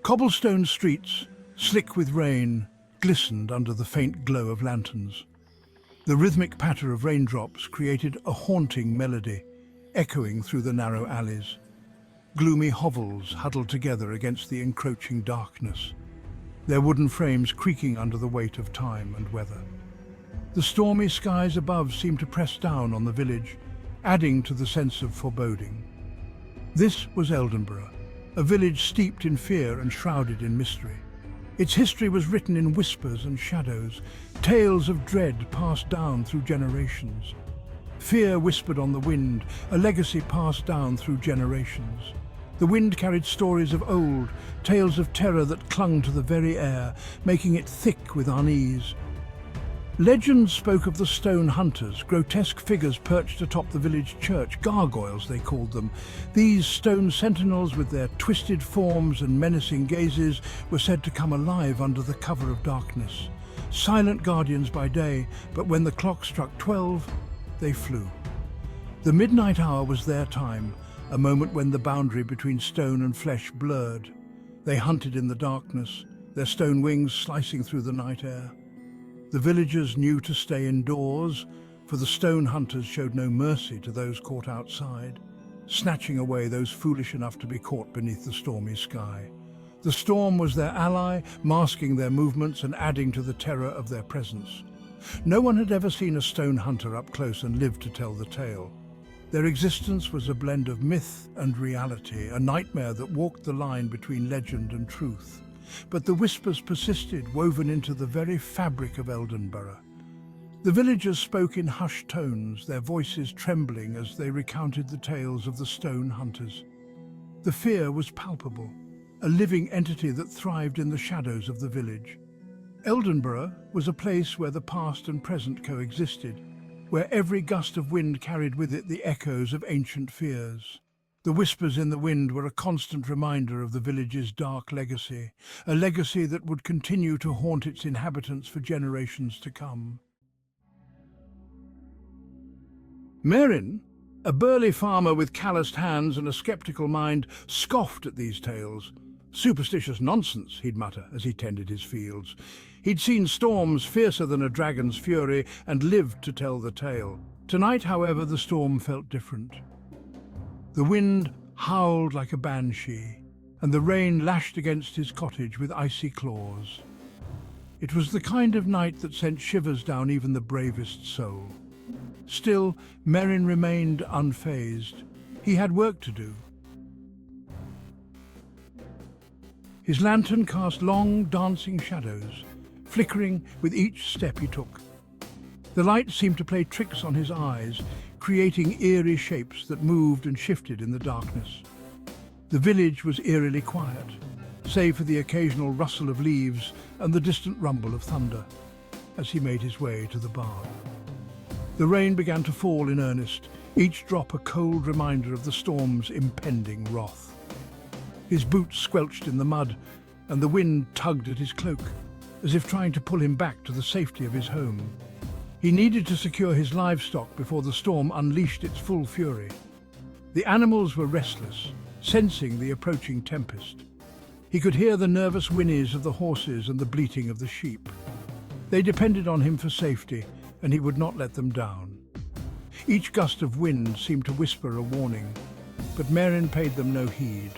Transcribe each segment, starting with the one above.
Cobblestone streets, slick with rain, glistened under the faint glow of lanterns. The rhythmic patter of raindrops created a haunting melody, echoing through the narrow alleys. Gloomy hovels huddled together against the encroaching darkness, their wooden frames creaking under the weight of time and weather. The stormy skies above seemed to press down on the village, adding to the sense of foreboding. This was Eldenborough, a village steeped in fear and shrouded in mystery. Its history was written in whispers and shadows, tales of dread passed down through generations. Fear whispered on the wind, a legacy passed down through generations. The wind carried stories of old, tales of terror that clung to the very air, making it thick with unease. Legends spoke of the stone hunters, grotesque figures perched atop the village church, gargoyles they called them. These stone sentinels, with their twisted forms and menacing gazes, were said to come alive under the cover of darkness. Silent guardians by day, but when the clock struck 12, they flew. The midnight hour was their time, a moment when the boundary between stone and flesh blurred. They hunted in the darkness, their stone wings slicing through the night air. The villagers knew to stay indoors, for the stone hunters showed no mercy to those caught outside, snatching away those foolish enough to be caught beneath the stormy sky. The storm was their ally, masking their movements and adding to the terror of their presence. No one had ever seen a stone hunter up close and lived to tell the tale. Their existence was a blend of myth and reality, a nightmare that walked the line between legend and truth. But the whispers persisted, woven into the very fabric of Eldenborough. The villagers spoke in hushed tones, their voices trembling as they recounted the tales of the stone hunters. The fear was palpable, a living entity that thrived in the shadows of the village. Eldenborough was a place where the past and present coexisted, where every gust of wind carried with it the echoes of ancient fears. The whispers in the wind were a constant reminder of the village's dark legacy, a legacy that would continue to haunt its inhabitants for generations to come. Merrin, a burly farmer with calloused hands and a sceptical mind, scoffed at these tales. Superstitious nonsense, he'd mutter as he tended his fields. He'd seen storms fiercer than a dragon's fury and lived to tell the tale. Tonight, however, the storm felt different. The wind howled like a banshee, and the rain lashed against his cottage with icy claws. It was the kind of night that sent shivers down even the bravest soul. Still, Merrin remained unfazed. He had work to do. His lantern cast long, dancing shadows, flickering with each step he took. The light seemed to play tricks on his eyes, creating eerie shapes that moved and shifted in the darkness. The village was eerily quiet, save for the occasional rustle of leaves and the distant rumble of thunder, as he made his way to the barn. The rain began to fall in earnest, each drop a cold reminder of the storm's impending wrath. His boots squelched in the mud, and the wind tugged at his cloak, as if trying to pull him back to the safety of his home. He needed to secure his livestock before the storm unleashed its full fury. The animals were restless, sensing the approaching tempest. He could hear the nervous whinnies of the horses and the bleating of the sheep. They depended on him for safety, and he would not let them down. Each gust of wind seemed to whisper a warning, but Merrin paid them no heed.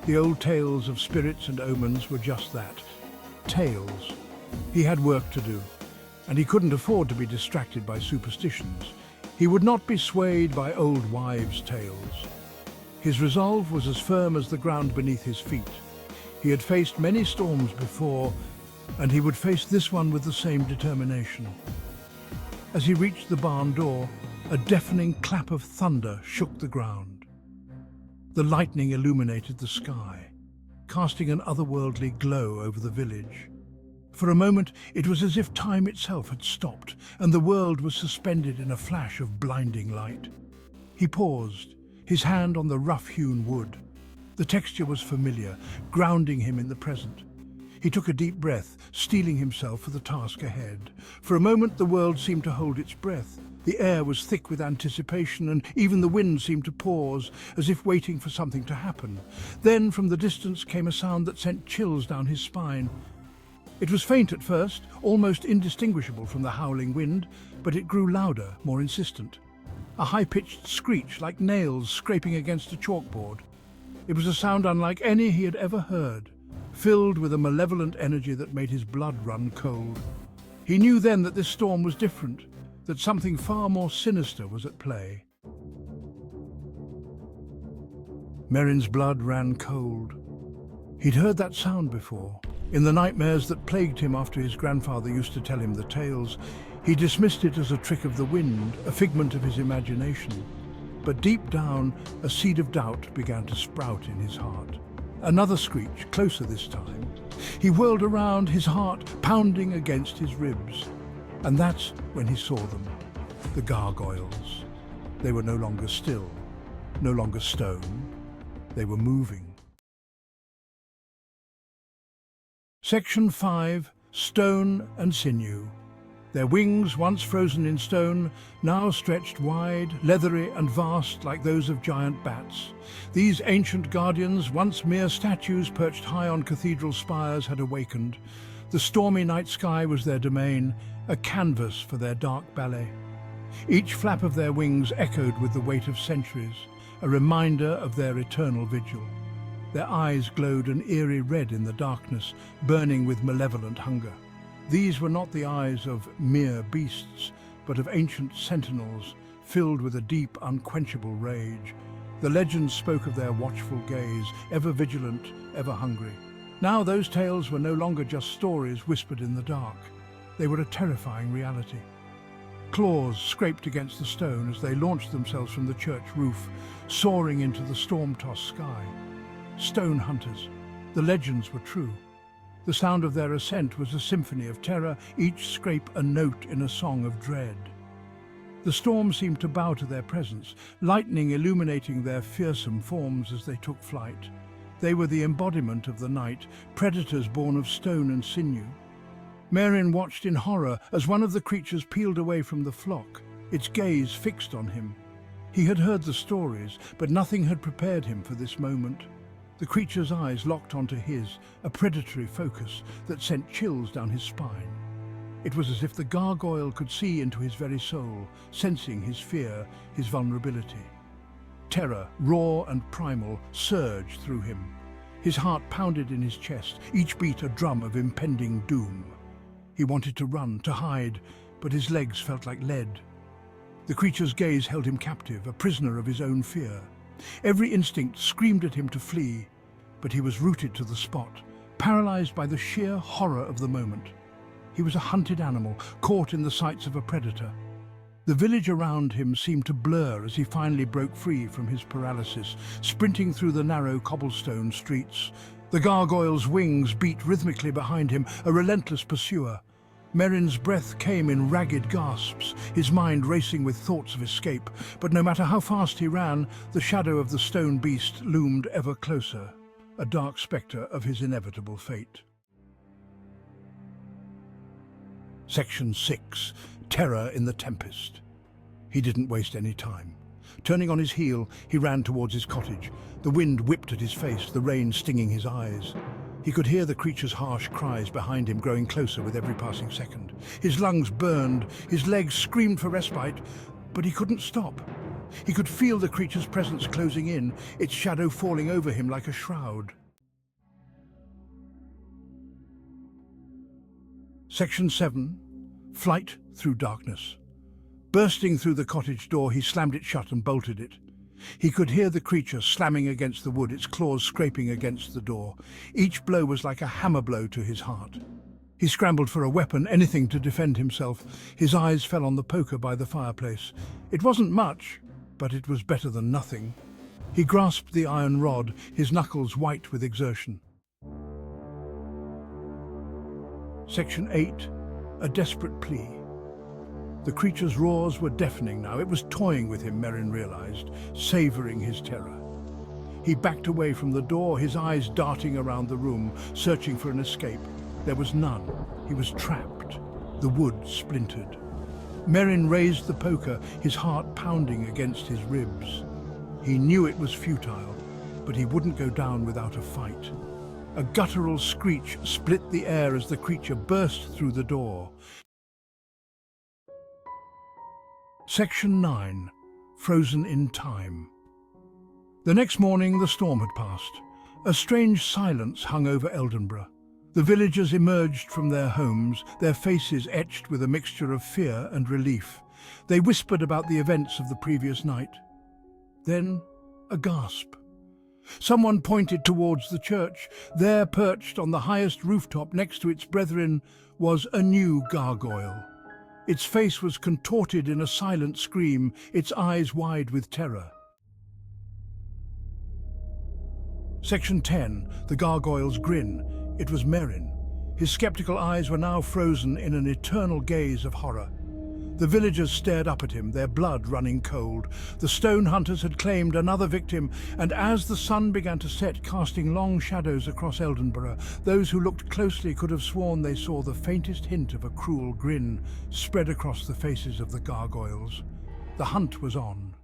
The old tales of spirits and omens were just that, tales. He had work to do, and he couldn't afford to be distracted by superstitions. He would not be swayed by old wives' tales. His resolve was as firm as the ground beneath his feet. He had faced many storms before, and he would face this one with the same determination. As he reached the barn door, a deafening clap of thunder shook the ground. The lightning illuminated the sky, casting an otherworldly glow over the village. For a moment, it was as if time itself had stopped, and the world was suspended in a flash of blinding light. He paused, his hand on the rough-hewn wood. The texture was familiar, grounding him in the present. He took a deep breath, steeling himself for the task ahead. For a moment, the world seemed to hold its breath, The air was thick with anticipation, and even the wind seemed to pause, as if waiting for something to happen. Then, from the distance, came a sound that sent chills down his spine. It was faint at first, almost indistinguishable from the howling wind, but it grew louder, more insistent. A high-pitched screech, like nails scraping against a chalkboard. It was a sound unlike any he had ever heard, filled with a malevolent energy that made his blood run cold. He knew then that this storm was different, that something far more sinister was at play. Merrin's blood ran cold. He'd heard that sound before. In the nightmares that plagued him after his grandfather used to tell him the tales, he dismissed it as a trick of the wind, a figment of his imagination. But deep down, a seed of doubt began to sprout in his heart. Another screech, closer this time. He whirled around, his heart pounding against his ribs. And that's when he saw them, the gargoyles. They were no longer still, no longer stone. They were moving. Section 5. Stone and Sinew. Their wings, once frozen in stone, now stretched wide, leathery and vast like those of giant bats. These ancient guardians, once mere statues perched high on cathedral spires, had awakened. The stormy night sky was their domain, a canvas for their dark ballet. Each flap of their wings echoed with the weight of centuries, a reminder of their eternal vigil. Their eyes glowed an eerie red in the darkness, burning with malevolent hunger. These were not the eyes of mere beasts, but of ancient sentinels, filled with a deep, unquenchable rage. The legends spoke of their watchful gaze, ever vigilant, ever hungry. Now those tales were no longer just stories whispered in the dark. They were a terrifying reality. Claws scraped against the stone as they launched themselves from the church roof, soaring into the storm-tossed sky. Stone hunters. The legends were true. The sound of their ascent was a symphony of terror, each scrape a note in a song of dread. The storm seemed to bow to their presence, lightning illuminating their fearsome forms as they took flight. They were the embodiment of the night, predators born of stone and sinew. Merrin watched in horror as one of the creatures peeled away from the flock, its gaze fixed on him. He had heard the stories, but nothing had prepared him for this moment. The creature's eyes locked onto his, a predatory focus that sent chills down his spine. It was as if the gargoyle could see into his very soul, sensing his fear, his vulnerability. Terror, raw and primal, surged through him. His heart pounded in his chest, each beat a drum of impending doom. He wanted to run, to hide, but his legs felt like lead. The creature's gaze held him captive, a prisoner of his own fear. Every instinct screamed at him to flee, but he was rooted to the spot, paralyzed by the sheer horror of the moment. He was a hunted animal, caught in the sights of a predator. The village around him seemed to blur as he finally broke free from his paralysis, sprinting through the narrow cobblestone streets. The gargoyle's wings beat rhythmically behind him, a relentless pursuer. Merrin's breath came in ragged gasps, his mind racing with thoughts of escape. But no matter how fast he ran, the shadow of the stone beast loomed ever closer, a dark spectre of his inevitable fate. Section 6. Terror in the Tempest. He didn't waste any time. Turning on his heel, he ran towards his cottage. The wind whipped at his face, the rain stinging his eyes. He could hear the creature's harsh cries behind him growing closer with every passing second. His lungs burned, his legs screamed for respite, but he couldn't stop. He could feel the creature's presence closing in, its shadow falling over him like a shroud. Section 7. Flight through darkness. Bursting through the cottage door, he slammed it shut and bolted it. He could hear the creature slamming against the wood, its claws scraping against the door. Each blow was like a hammer blow to his heart. He scrambled for a weapon, anything to defend himself. His eyes fell on the poker by the fireplace. It wasn't much, but it was better than nothing. He grasped the iron rod, his knuckles white with exertion. Section 8. A desperate plea. The creature's roars were deafening now. It was toying with him, Merrin realized, savoring his terror. He backed away from the door, his eyes darting around the room, searching for an escape. There was none. He was trapped. The wood splintered. Merrin raised the poker, his heart pounding against his ribs. He knew it was futile, but he wouldn't go down without a fight. A guttural screech split the air as the creature burst through the door. Section 9. Frozen in Time. The next morning the storm had passed. A strange silence hung over Eldenborough. The villagers emerged from their homes, their faces etched with a mixture of fear and relief. They whispered about the events of the previous night. Then, a gasp. Someone pointed towards the church. There, perched on the highest rooftop next to its brethren, was a new gargoyle. Its face was contorted in a silent scream, its eyes wide with terror. Section 10. The Gargoyle's Grin. It was Merrin. His skeptical eyes were now frozen in an eternal gaze of horror. The villagers stared up at him, their blood running cold. The stone hunters had claimed another victim, and as the sun began to set, casting long shadows across Eldenborough, those who looked closely could have sworn they saw the faintest hint of a cruel grin spread across the faces of the gargoyles. The hunt was on.